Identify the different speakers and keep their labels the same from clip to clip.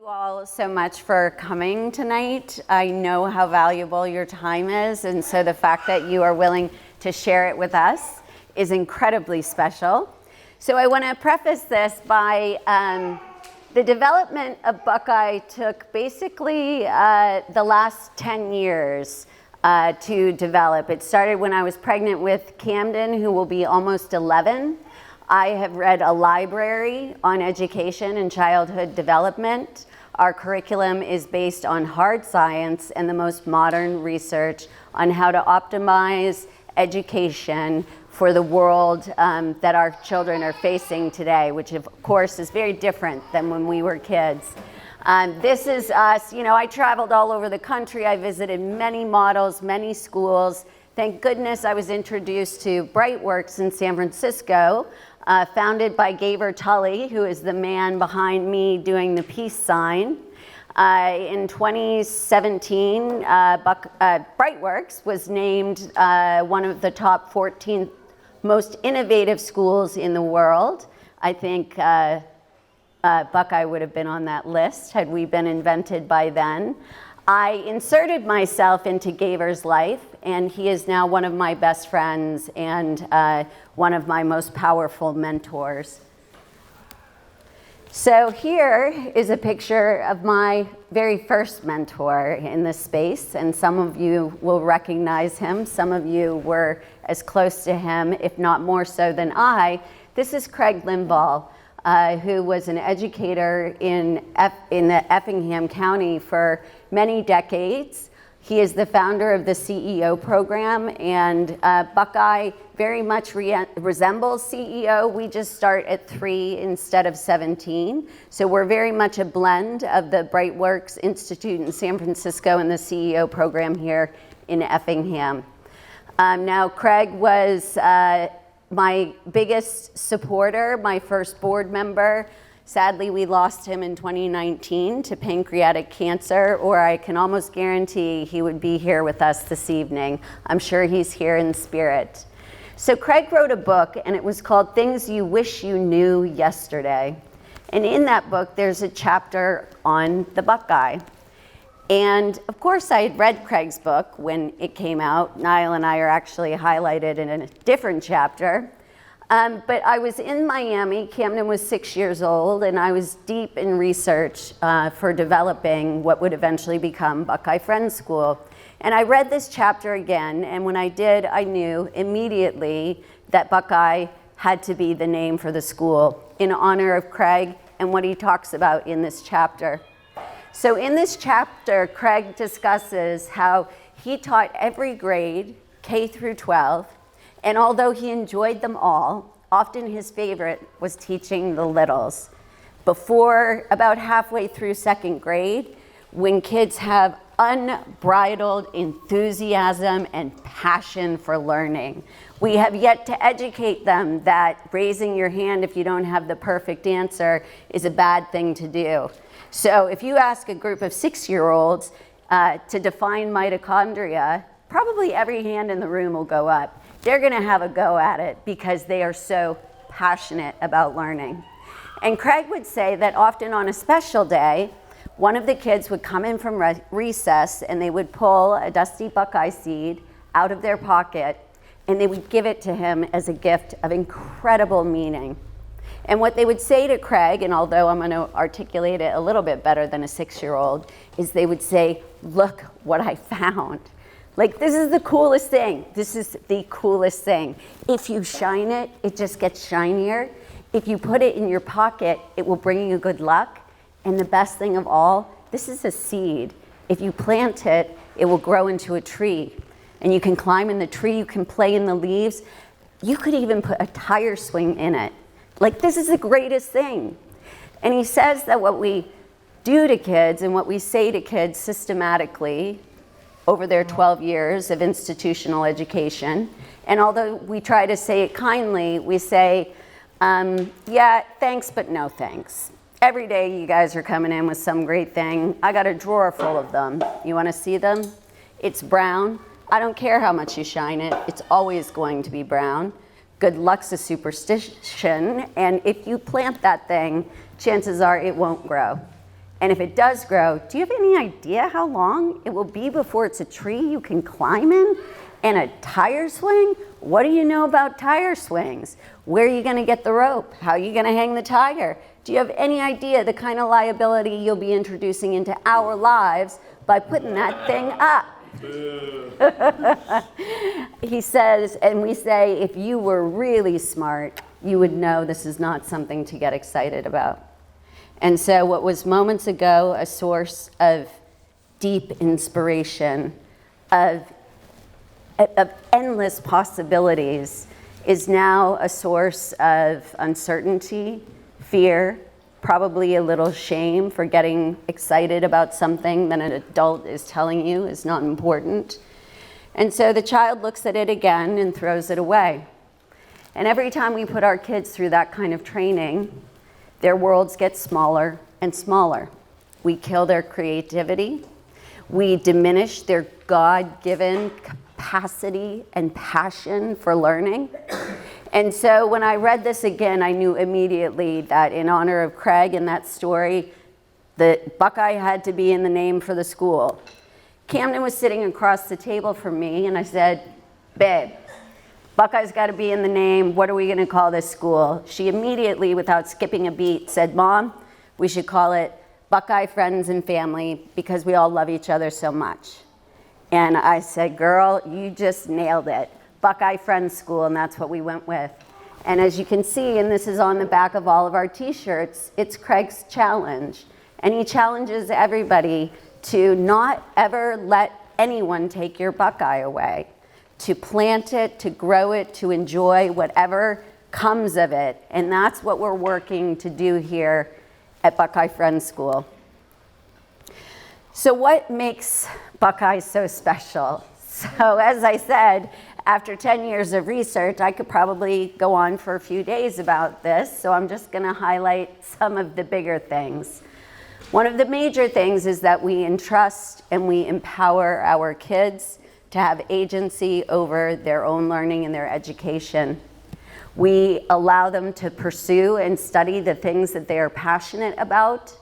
Speaker 1: you all so much for coming tonight. I know how valuable your time is, and so the fact that you are willing to share it with us is incredibly special. So I want to preface this by the development of Buckeye took basically the last 10 years to develop. It started when I was pregnant with Camden, who will be almost 11. I have read a library on education and childhood development. Our curriculum is based on hard science and the most modern research on how to optimize education for the world that our children are facing today, which of course is very different than when we were kids. This is us. You know, I traveled all over the country. I visited many models, many schools. Thank goodness I was introduced to Brightworks in San Francisco, founded by Gaber Tully, who is the man behind me doing the peace sign. In 2017, Brightworks was named one of the top 14 most innovative schools in the world. I think Buckeye would have been on that list had we been invented by then. I inserted myself into Gaber's life, and he is now one of my best friends and one of my most powerful mentors. So here is a picture of my very first mentor in this space, and some of you will recognize him. Some of you were as close to him, if not more so than I. This is Craig Limbaugh, who was an educator in Effingham County for many decades. He is the founder of the CEO program, and Buckeye very much resembles CEO. We just start at 3 instead of 17. So we're very much a blend of the Brightworks Institute in San Francisco and the CEO program here in Effingham. Now, Craig was my biggest supporter, my first board member. Sadly, we lost him in 2019 to pancreatic cancer, or I can almost guarantee he would be here with us this evening. I'm sure he's here in spirit. So Craig wrote a book, and it was called Things You Wish You Knew Yesterday. And in that book, there's a chapter on the Buckeye. And of course, I had read Craig's book when it came out. Niall and I are actually highlighted in a different chapter. But I was in Miami. Camden was 6 years old, and I was deep in research for developing what would eventually become Buckeye Friends School. And I read this chapter again, and when I did, I knew immediately that Buckeye had to be the name for the school in honor of Craig and what he talks about in this chapter. So in this chapter, Craig discusses how he taught every grade, K through 12, and although he enjoyed them all, often his favorite was teaching the littles. Before about halfway through second grade, when kids have unbridled enthusiasm and passion for learning, we have yet to educate them that raising your hand if you don't have the perfect answer is a bad thing to do. So if you ask a group of 6-year-olds to define mitochondria, probably every hand in the room will go up. They're gonna have a go at it because they are so passionate about learning. And Craig would say that often on a special day, one of the kids would come in from recess and they would pull a dusty Buckeye seed out of their pocket and they would give it to him as a gift of incredible meaning. And what they would say to Craig, and although I'm gonna articulate it a little bit better than a 6-year-old, is they would say, "Look what I found." Like, this is the coolest thing. This is the coolest thing. If you shine it, it just gets shinier. If you put it in your pocket, it will bring you good luck. And the best thing of all, this is a seed. If you plant it, it will grow into a tree. And you can climb in the tree, you can play in the leaves. You could even put a tire swing in it. Like, this is the greatest thing. And he says that what we do to kids and what we say to kids systematically over their 12 years of institutional education, and although we try to say it kindly, we say, yeah, thanks, but no thanks. Every day you guys are coming in with some great thing. I got a drawer full of them. You wanna see them? It's brown. I don't care how much you shine it. It's always going to be brown. Good luck's a superstition, and if you plant that thing, chances are it won't grow. And if it does grow, do you have any idea how long it will be before it's a tree you can climb in? And a tire swing? What do you know about tire swings? Where are you going to get the rope? How are you going to hang the tire? Do you have any idea the kind of liability you'll be introducing into our lives by putting that thing up? He says, and we say, if you were really smart, you would know this is not something to get excited about. And so what was moments ago a source of deep inspiration, of endless possibilities, is now a source of uncertainty, fear, probably a little shame for getting excited about something that an adult is telling you is not important. And so the child looks at it again and throws it away. And every time we put our kids through that kind of training, their worlds get smaller and smaller. We kill their creativity. We diminish their God-given capacity and passion for learning. And so when I read this again, I knew immediately that in honor of Craig and that story, the Buckeye had to be in the name for the school. Camden was sitting across the table from me, and I said, babe, Buckeye's got to be in the name. What are we going to call this school? She immediately, without skipping a beat, said, Mom, we should call it Buckeye Friends and Family because we all love each other so much. And I said, girl, you just nailed it. Buckeye Friends School, and that's what we went with. And as you can see, and this is on the back of all of our t-shirts, it's Craig's challenge. And he challenges everybody to not ever let anyone take your Buckeye away, to plant it, to grow it, to enjoy whatever comes of it. And that's what we're working to do here at Buckeye Friends School. So what makes Buckeye so special? So as I said, after 10 years of research, I could probably go on for a few days about this, so I'm just gonna highlight some of the bigger things. One of the major things is that we entrust and we empower our kids to have agency over their own learning and their education. We allow them to pursue and study the things that they are passionate about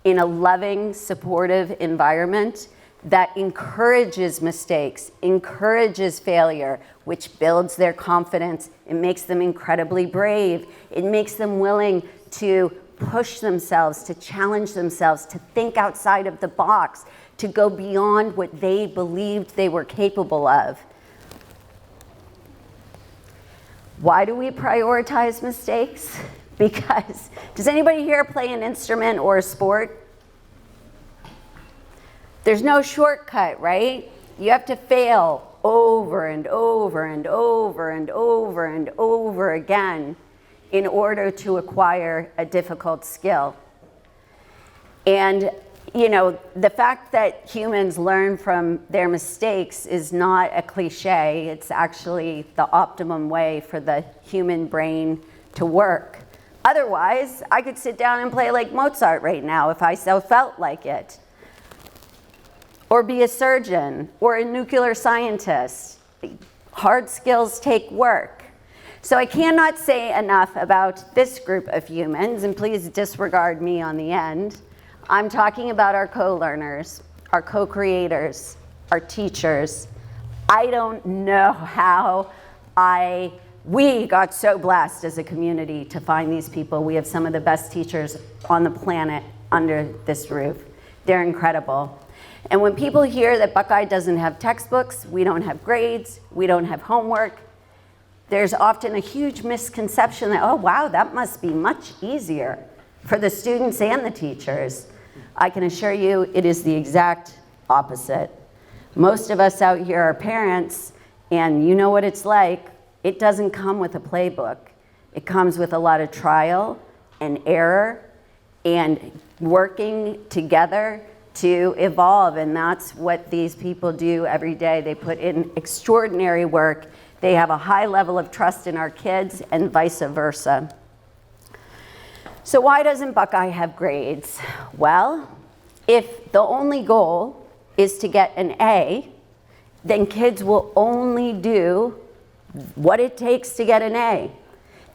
Speaker 1: in a loving, supportive environment that encourages mistakes, encourages failure, which builds their confidence. It makes them incredibly brave. It makes them willing to push themselves, to challenge themselves, to think outside of the box, to go beyond what they believed they were capable of. Why do we prioritize mistakes? Because, does anybody here play an instrument or a sport? There's no shortcut, right? You have to fail over and over and over and over and over again in order to acquire a difficult skill. And you know, the fact that humans learn from their mistakes is not a cliche. It's actually the optimum way for the human brain to work. Otherwise, I could sit down and play like Mozart right now if I so felt like it. Or be a surgeon, or a nuclear scientist. Hard skills take work. So I cannot say enough about this group of humans, and please disregard me on the end. I'm talking about our co-learners, our co-creators, our teachers. I don't know how we got so blessed as a community to find these people. We have some of the best teachers on the planet under this roof. They're incredible. And when people hear that Buckeye doesn't have textbooks, we don't have grades, we don't have homework, there's often a huge misconception that, oh wow, that must be much easier for the students and the teachers. I can assure you it is the exact opposite. Most of us out here are parents, and you know what it's like. It doesn't come with a playbook. It comes with a lot of trial and error and working together to evolve, and that's what these people do every day. They put in extraordinary work. They have a high level of trust in our kids and vice versa. So why doesn't Buckeye have grades? Well, if the only goal is to get an A, then kids will only do what it takes to get an A.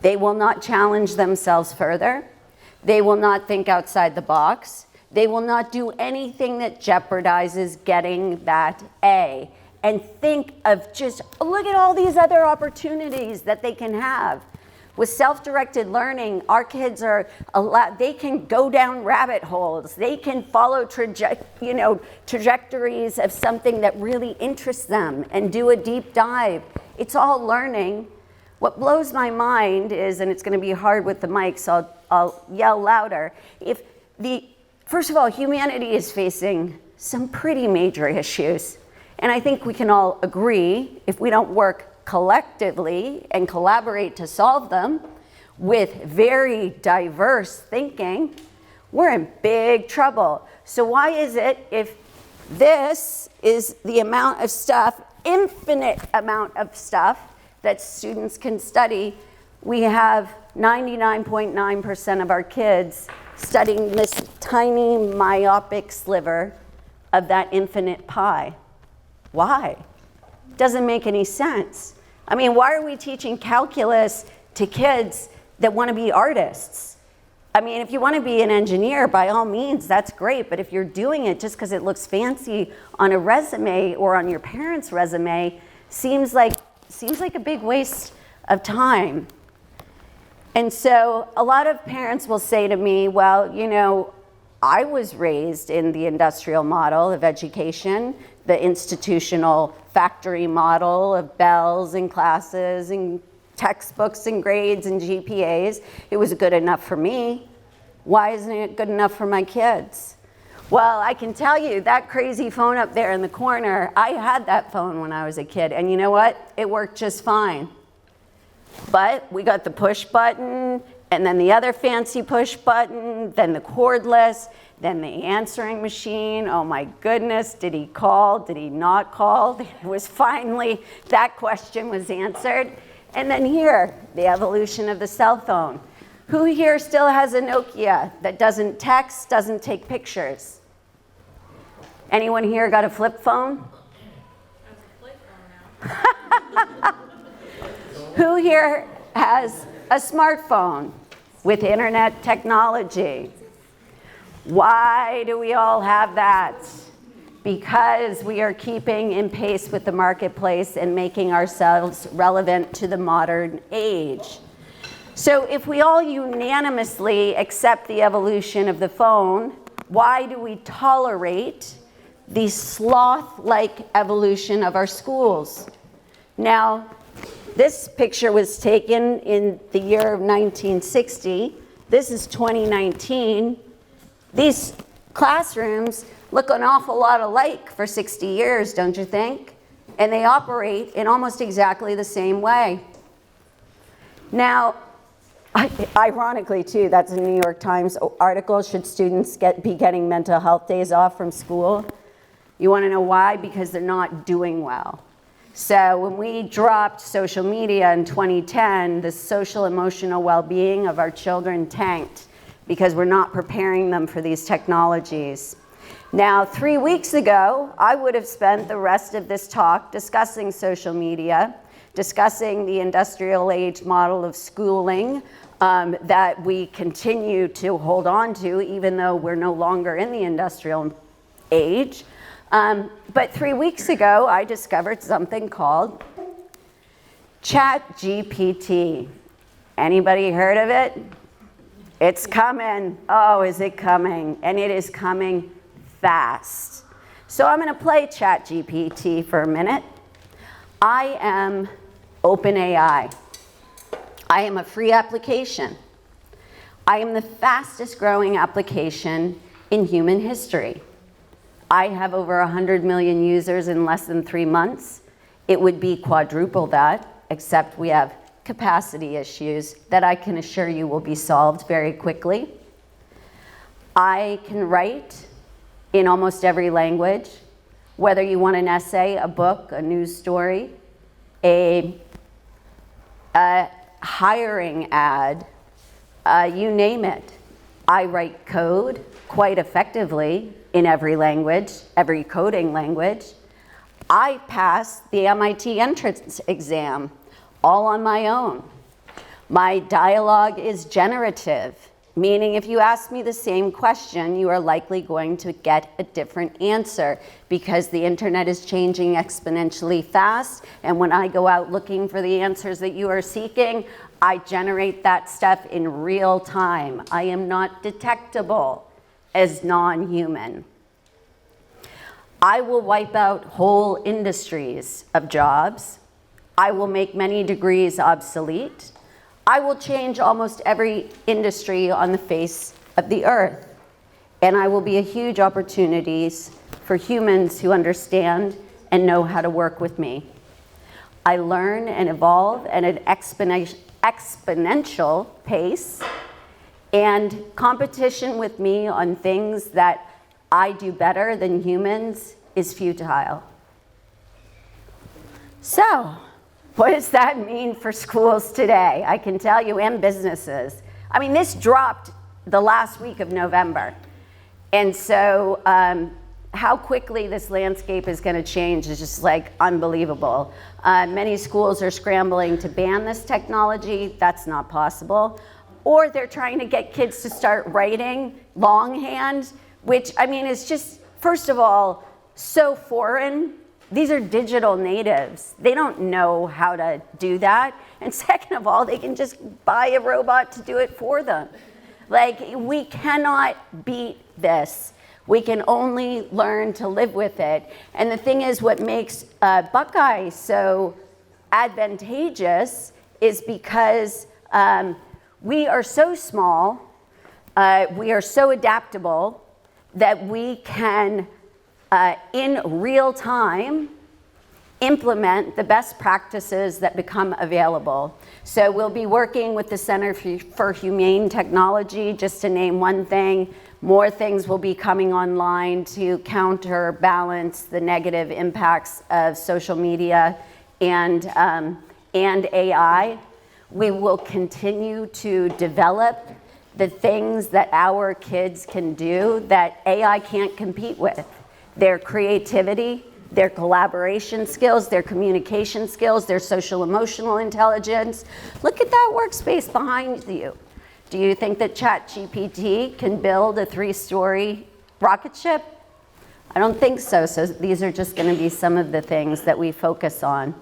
Speaker 1: They will not challenge themselves further. They will not think outside the box. They will not do anything that jeopardizes getting that A. And think of just, look at all these other opportunities that they can have. With self-directed learning, our kids are allowed, they can go down rabbit holes. They can follow trajectories of something that really interests them and do a deep dive. It's all learning. What blows my mind is, and it's going to be hard with the mic, so I'll yell louder. First of all, humanity is facing some pretty major issues. And I think we can all agree, if we don't work collectively and collaborate to solve them with very diverse thinking, we're in big trouble. So why is it, if this is the amount of stuff, infinite amount of stuff that students can study, we have 99.9% of our kids studying this tiny myopic sliver of that infinite pie? Why? Doesn't make any sense. I mean, why are we teaching calculus to kids that want to be artists? I mean, if you want to be an engineer, by all means, that's great. But if you're doing it just because it looks fancy on a resume or on your parents' resume, seems like a big waste of time. And so a lot of parents will say to me, well, you know, I was raised in the industrial model of education, the institutional factory model of bells and classes and textbooks and grades and GPAs. It was good enough for me. Why isn't it good enough for my kids? Well, I can tell you, that crazy phone up there in the corner, I had that phone when I was a kid, and you know what? It worked just fine. But we got the push button, and then the other fancy push button, then the cordless, then the answering machine. Oh my goodness, did he call? Did he not call? It was finally, that question was answered. And then here, the evolution of the cell phone. Who here still has a Nokia that doesn't text, doesn't take pictures? Anyone here got a flip phone? Who here has a smartphone with internet technology? Why do we all have that? Because we are keeping in pace with the marketplace and making ourselves relevant to the modern age. So if we all unanimously accept the evolution of the phone, why do we tolerate the sloth-like evolution of our schools? Now, this picture was taken in the year of 1960. This is 2019. These classrooms look an awful lot alike for 60 years, don't you think? And they operate in almost exactly the same way. Now, ironically too, that's a New York Times article, should students be getting mental health days off from school? You want to know why? Because they're not doing well. So when we dropped social media in 2010, the social emotional well-being of our children tanked because we're not preparing them for these technologies. Now, 3 weeks ago, I would have spent the rest of this talk discussing social media, discussing the industrial age model of schooling that we continue to hold on to, even though we're no longer in the industrial age. But 3 weeks ago, I discovered something called ChatGPT. Anybody heard of it? It's coming. Oh, is it coming? And it is coming fast. So I'm going to play ChatGPT for a minute. I am OpenAI. I am a free application. I am the fastest growing application in human history. I have over 100 million users in less than 3 months. It would be quadruple that, except we have capacity issues that I can assure you will be solved very quickly. I can write in almost every language, whether you want an essay, a book, a news story, a hiring ad, you name it. I write code quite effectively in every language, every coding language. I passed the MIT entrance exam all on my own. My dialogue is generative. Meaning if you ask me the same question, you are likely going to get a different answer because the internet is changing exponentially fast. And when I go out looking for the answers that you are seeking, I generate that stuff in real time. I am not detectable as non-human. I will wipe out whole industries of jobs. I will make many degrees obsolete. I will change almost every industry on the face of the earth. And I will be a huge opportunity for humans who understand and know how to work with me. I learn and evolve at an exponential pace, and competition with me on things that I do better than humans is futile. So, what does that mean for schools today? I can tell you, and businesses. I mean, this dropped the last week of November. And so how quickly this landscape is going to change is just like unbelievable. Many schools are scrambling to ban this technology. That's not possible. Or they're trying to get kids to start writing longhand, which, I mean, is just, first of all, so foreign. These are digital natives. They don't know how to do that. And second of all, they can just buy a robot to do it for them. Like, we cannot beat this. We can only learn to live with it. And the thing is, what makes Buckeye so advantageous is because we are so small, we are so adaptable that we can in real time, implement the best practices that become available. So we'll be working with the Center for Humane Technology, just to name one thing. More things will be coming online to counterbalance the negative impacts of social media and AI. We will continue to develop the things that our kids can do that AI can't compete with. Their creativity, their collaboration skills, their communication skills, their social emotional intelligence. Look at that workspace behind you. Do you think that ChatGPT can build a 3-story rocket ship? I don't think so. So these are just going to be some of the things that we focus on,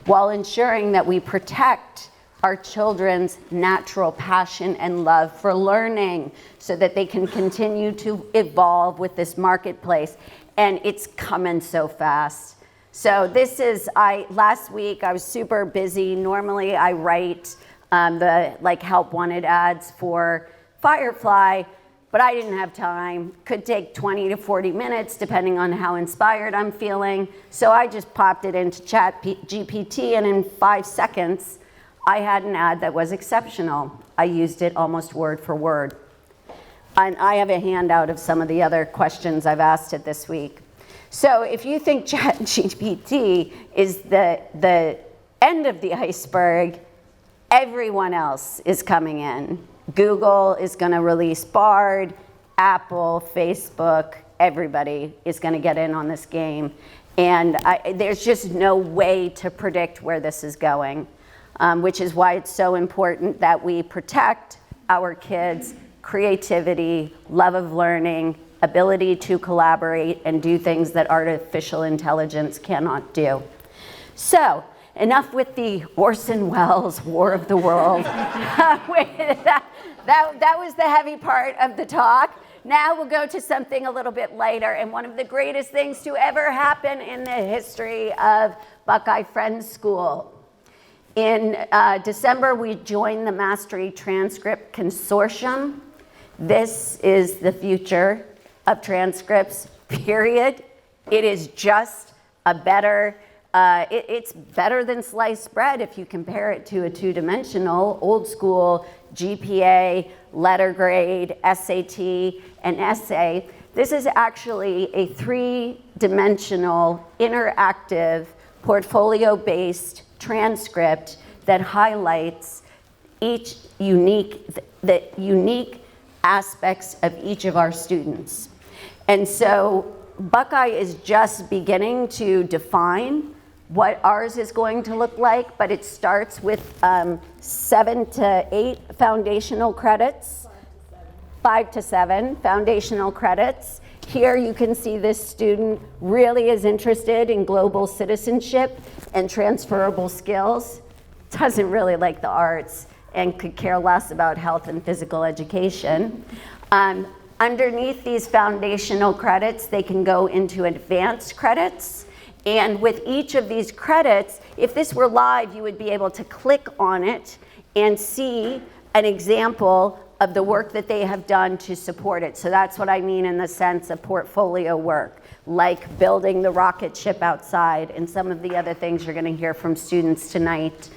Speaker 1: while ensuring that we protect our children's natural passion and love for learning so that they can continue to evolve with this marketplace. And it's coming so fast. So this is, last week I was super busy. Normally I write the help wanted ads for Firefly, but I didn't have time. Could take 20 to 40 minutes depending on how inspired I'm feeling. So I just popped it into ChatGPT, and in 5 seconds, I had an ad that was exceptional. I used it almost word for word. And I have a handout of some of the other questions I've asked it this week. So if you think ChatGPT is the end of the iceberg, everyone else is coming in. Google is going to release Bard, Apple, Facebook, everybody is going to get in on this game. And there's just no way to predict where this is going, which is why it's so important that we protect our kids' creativity, love of learning, ability to collaborate and do things that artificial intelligence cannot do. So, enough with the Orson Welles War of the World. that was the heavy part of the talk. Now we'll go to something a little bit lighter, and one of the greatest things to ever happen in the history of Buckeye Friends School. In December, we joined the Mastery Transcript Consortium. This is the future of transcripts, period. It is just a better, it's better than sliced bread if you compare it to a 2-dimensional, old school GPA, letter grade, SAT, and essay. This is actually a 3-dimensional, interactive, portfolio-based transcript that highlights the unique aspects of each of our students. And so Buckeye is just beginning to define what ours is going to look like, but it starts with 7 to 8 foundational credits. 5 to 7 foundational credits. Here you can see this student really is interested in global citizenship and transferable skills, doesn't really like the arts, and could care less about health and physical education. Underneath these foundational credits, they can go into advanced credits. And with each of these credits, if this were live, you would be able to click on it and see an example of the work that they have done to support it. So that's what I mean in the sense of portfolio work, like building the rocket ship outside and some of the other things you're gonna hear from students tonight.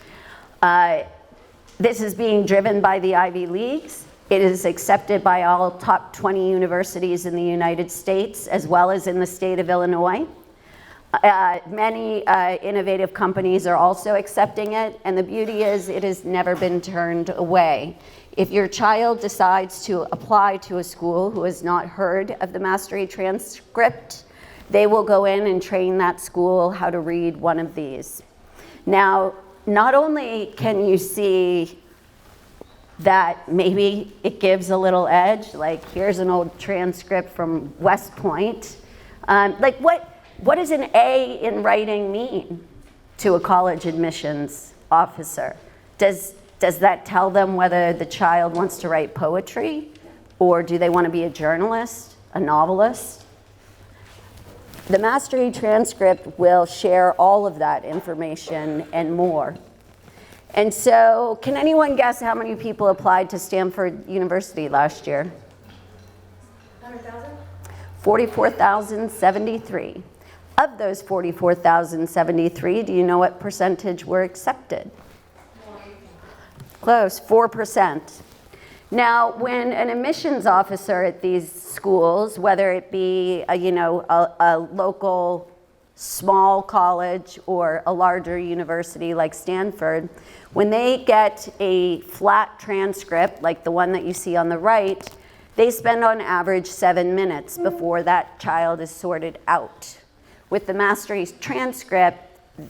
Speaker 1: This is being driven by the Ivy Leagues. It is accepted by all top 20 universities in the United States, as well as in the state of Illinois. Many innovative companies are also accepting it, and the beauty is it has never been turned away. If your child decides to apply to a school who has not heard of the Mastery Transcript, they will go in and train that school how to read one of these. Now, not only can you see that maybe it gives a little edge, like here's an old transcript from West Point. Like what does an A in writing mean to a college admissions officer? Does that tell them whether the child wants to write poetry, or do they want to be a journalist, a novelist? The Mastery Transcript will share all of that information and more. And so, can anyone guess how many people applied to Stanford University last year?
Speaker 2: 100,000?
Speaker 1: 44,073. Of those 44,073, do you know what percentage were accepted? Close, 4%. Now, when an admissions officer at these schools, whether it be a local small college or a larger university like Stanford, when they get a flat transcript like the one that you see on the right, they spend on average 7 minutes before that child is sorted out. With the Mastery Transcript,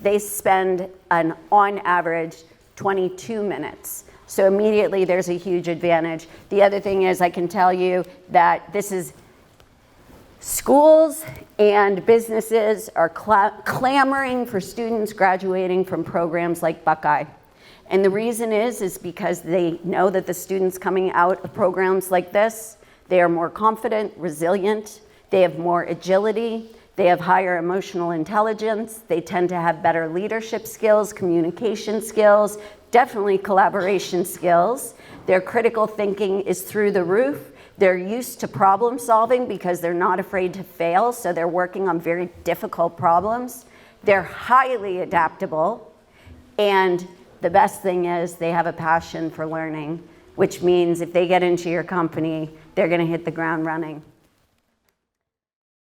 Speaker 1: they spend on average 22 minutes. So immediately there's a huge advantage. The other thing is I can tell you that this is schools and businesses are clamoring for students graduating from programs like Buckeye. And the reason is because they know that the students coming out of programs like this, they are more confident, resilient, they have more agility, they have higher emotional intelligence, they tend to have better leadership skills, communication skills, definitely collaboration skills. Their critical thinking is through the roof. They're used to problem solving because they're not afraid to fail, so they're working on very difficult problems. They're highly adaptable, and the best thing is they have a passion for learning, which means if they get into your company, they're gonna hit the ground running.